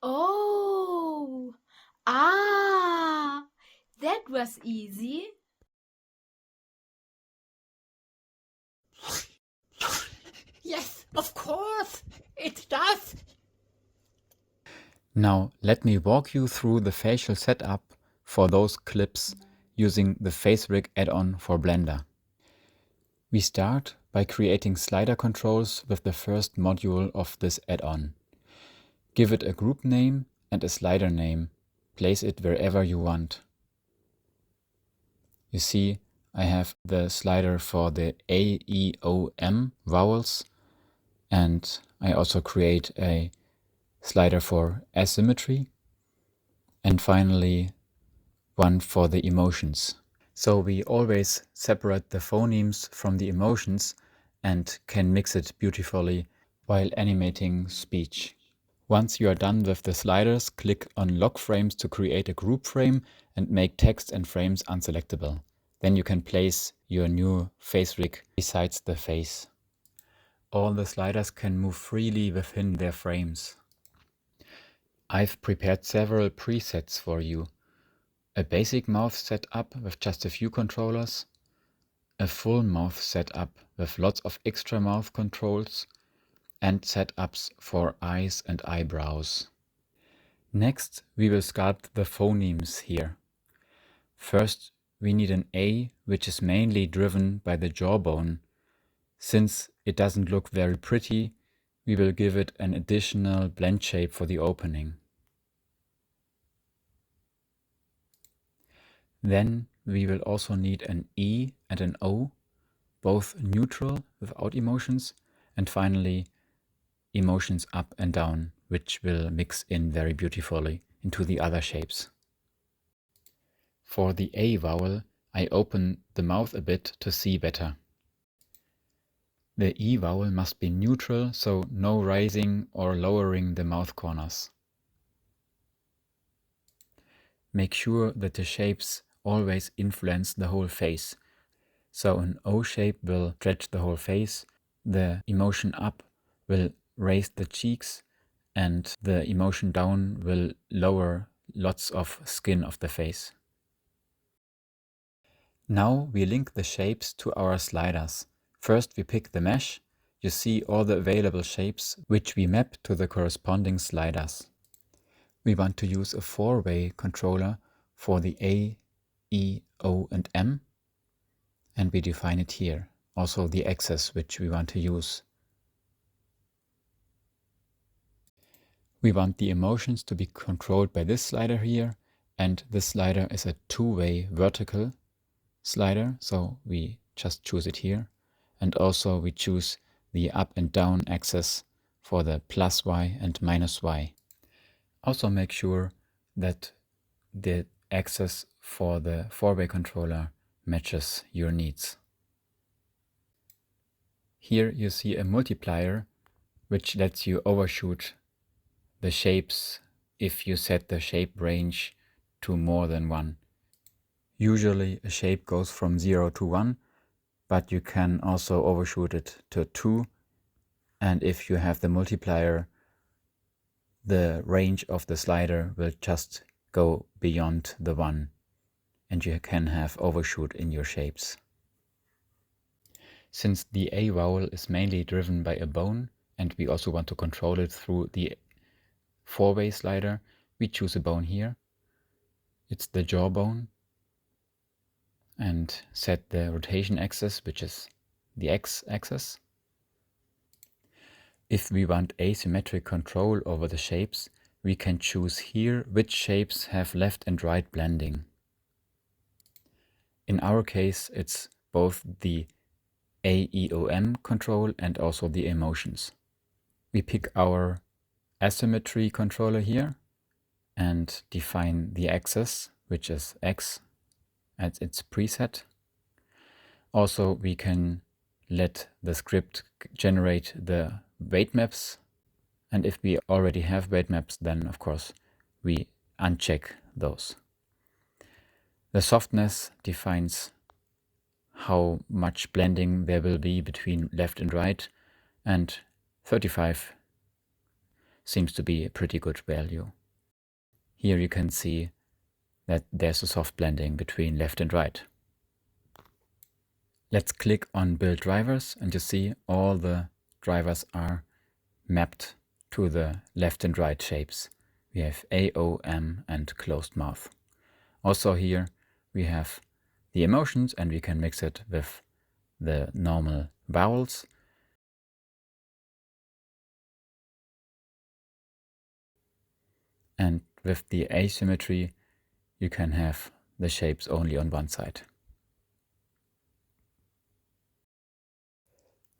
Oh, that was easy. Yes, of course, it does. Now let me walk you through the facial setup for those clips using the FaceRig add-on for Blender. We start by creating slider controls with the first module of this add-on. Give it a group name and a slider name. Place it wherever you want. You see, I have the slider for the A, E, O, M vowels, and I also create a slider for asymmetry, and finally one for the emotions. So we always separate the phonemes from the emotions and can mix it beautifully while animating speech. Once you are done with the sliders, click on Lock Frames to create a group frame and make text and frames unselectable. Then you can place your new FaceRig besides the face. All the sliders can move freely within their frames. I've prepared several presets for you. A basic mouth setup with just a few controllers, a full mouth setup with lots of extra mouth controls, and setups for eyes and eyebrows. Next, we will sculpt the phonemes here. First, we need an A, which is mainly driven by the jawbone. Since it doesn't look very pretty, we will give it an additional blend shape for the opening. Then we will also need an E and an O, both neutral without emotions, and finally emotions up and down, which will mix in very beautifully into the other shapes. For the A vowel, I open the mouth a bit to see better. The E vowel must be neutral, so no raising or lowering the mouth corners. Make sure that the shapes always influence the whole face. So an O shape will stretch the whole face, the emotion up will raise the cheeks, and the emotion down will lower lots of skin of the face. Now we link the shapes to our sliders. First we pick the mesh. You see all the available shapes which we map to the corresponding sliders. We want to use a four-way controller for the A, E, O and M, and we define it here. Also the axis which we want to use. We want the emotions to be controlled by this slider here, and this slider is a two-way vertical slider, so we just choose it here. And also we choose the up and down axis for the plus Y and minus Y. Also make sure that the axis for the four-way controller matches your needs. Here you see a multiplier which lets you overshoot the shapes if you set the shape range to more than 1. Usually a shape goes from 0 to 1, but you can also overshoot it to 2, and if you have the multiplier, the range of the slider will just go beyond the 1, and you can have overshoot in your shapes. Since the A vowel is mainly driven by a bone, and we also want to control it through the four-way slider, we choose a bone here. It's the jawbone, and set the rotation axis, which is the x-axis. If we want asymmetric control over the shapes, we can choose here which shapes have left and right blending. In our case, it's both the AEOM control and also the emotions. We pick our asymmetry controller here and define the axis, which is X as its preset. Also, we can let the script generate the weight maps, and if we already have weight maps, then of course we uncheck those. The softness defines how much blending there will be between left and right, and 35 seems to be a pretty good value. Here you can see that there's a soft blending between left and right. Let's click on Build Drivers, and you see all the drivers are mapped to the left and right shapes. We have A, O, M and closed mouth. Also here we have the emotions, and we can mix it with the normal vowels. And with the asymmetry, you can have the shapes only on one side.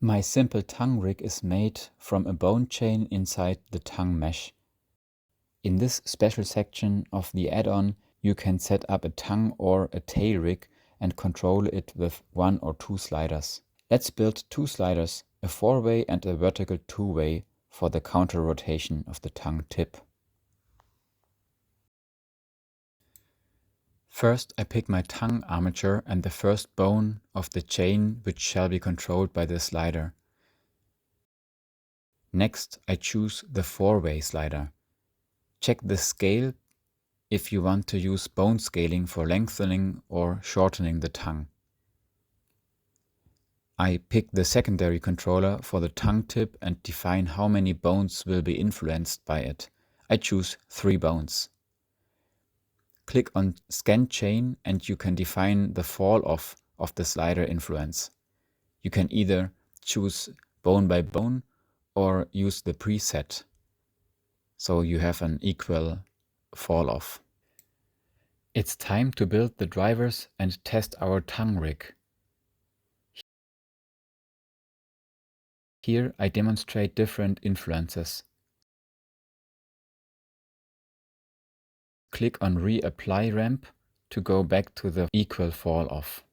My simple tongue rig is made from a bone chain inside the tongue mesh. In this special section of the add-on, you can set up a tongue or a tail rig and control it with 1 or 2 sliders. Let's build 2 sliders, a 4-way and a vertical 2-way for the counter rotation of the tongue tip. First, I pick my tongue armature and the first bone of the chain, which shall be controlled by the slider. Next, I choose the 4-way slider. Check the scale if you want to use bone scaling for lengthening or shortening the tongue. I pick the secondary controller for the tongue tip and define how many bones will be influenced by it. I choose 3 bones. Click on Scan Chain and you can define the fall off of the slider influence. You can either choose bone by bone or use the preset, so you have an equal fall off. It's time to build the drivers and test our tongue rig. Here I demonstrate different influences. Click on Reapply Ramp to go back to the equal fall off.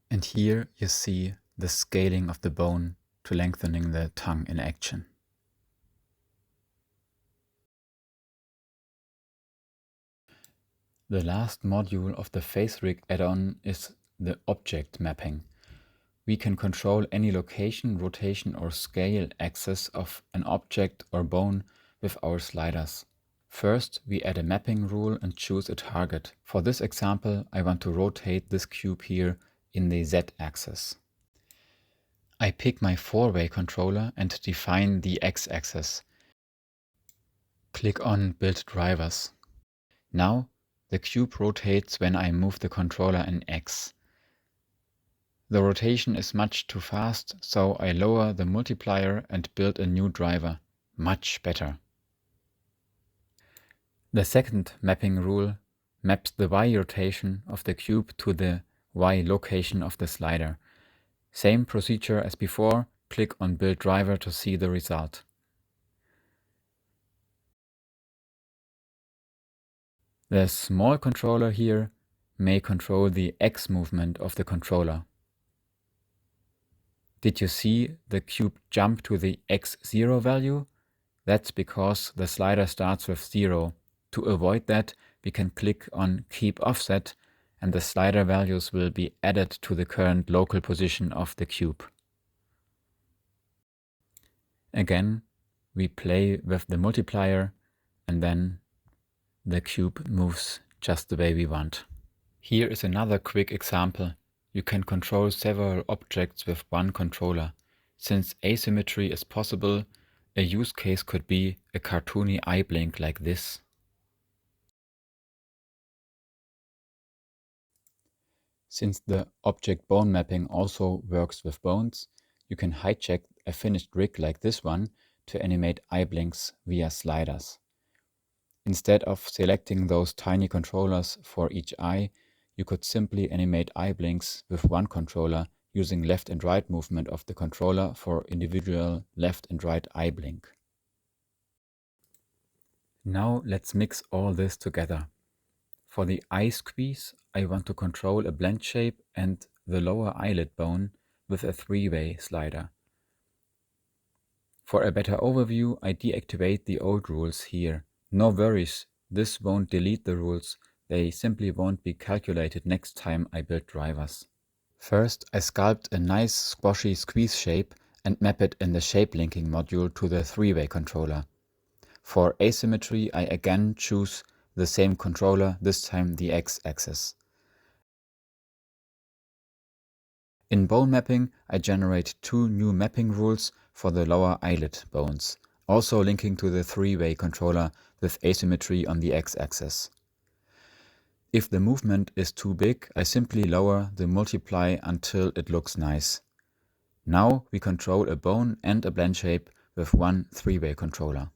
And here you see the scaling of the bone to lengthening the tongue in action. The last module of the FaceRig add-on is the object mapping. We can control any location, rotation or scale axis of an object or bone with our sliders. First, we add a mapping rule and choose a target. For this example, I want to rotate this cube here in the Z-axis. I pick my 4-way controller and define the X-axis. Click on Build Drivers. Now, the cube rotates when I move the controller in X. The rotation is much too fast, so I lower the multiplier and build a new driver. Much better. The second mapping rule maps the Y rotation of the cube to the Y location of the slider. Same procedure as before, click on Build Driver to see the result. The small controller here may control the X movement of the controller. Did you see the cube jump to the X0 value? That's because the slider starts with 0. To avoid that, we can click on Keep Offset and the slider values will be added to the current local position of the cube. Again, we play with the multiplier and then the cube moves just the way we want. Here is another quick example. You can control several objects with one controller. Since asymmetry is possible, a use case could be a cartoony eye blink like this. Since the object bone mapping also works with bones, you can hijack a finished rig like this one to animate eye blinks via sliders. Instead of selecting those tiny controllers for each eye, you could simply animate eye blinks with one controller using left and right movement of the controller for individual left and right eye blink. Now let's mix all this together. For the eye squeeze, I want to control a blend shape and the lower eyelid bone with a 3-way slider. For a better overview, I deactivate the old rules here. No worries, this won't delete the rules, they simply won't be calculated next time I build drivers. First, I sculpt a nice squashy squeeze shape and map it in the shape linking module to the three-way controller. For asymmetry, I again choose the same controller, this time the x-axis. In bone mapping, I generate two new mapping rules for the lower eyelid bones, also linking to the three-way controller with asymmetry on the x-axis. If the movement is too big, I simply lower the multiply until it looks nice. Now we control a bone and a blend shape with one three-way controller.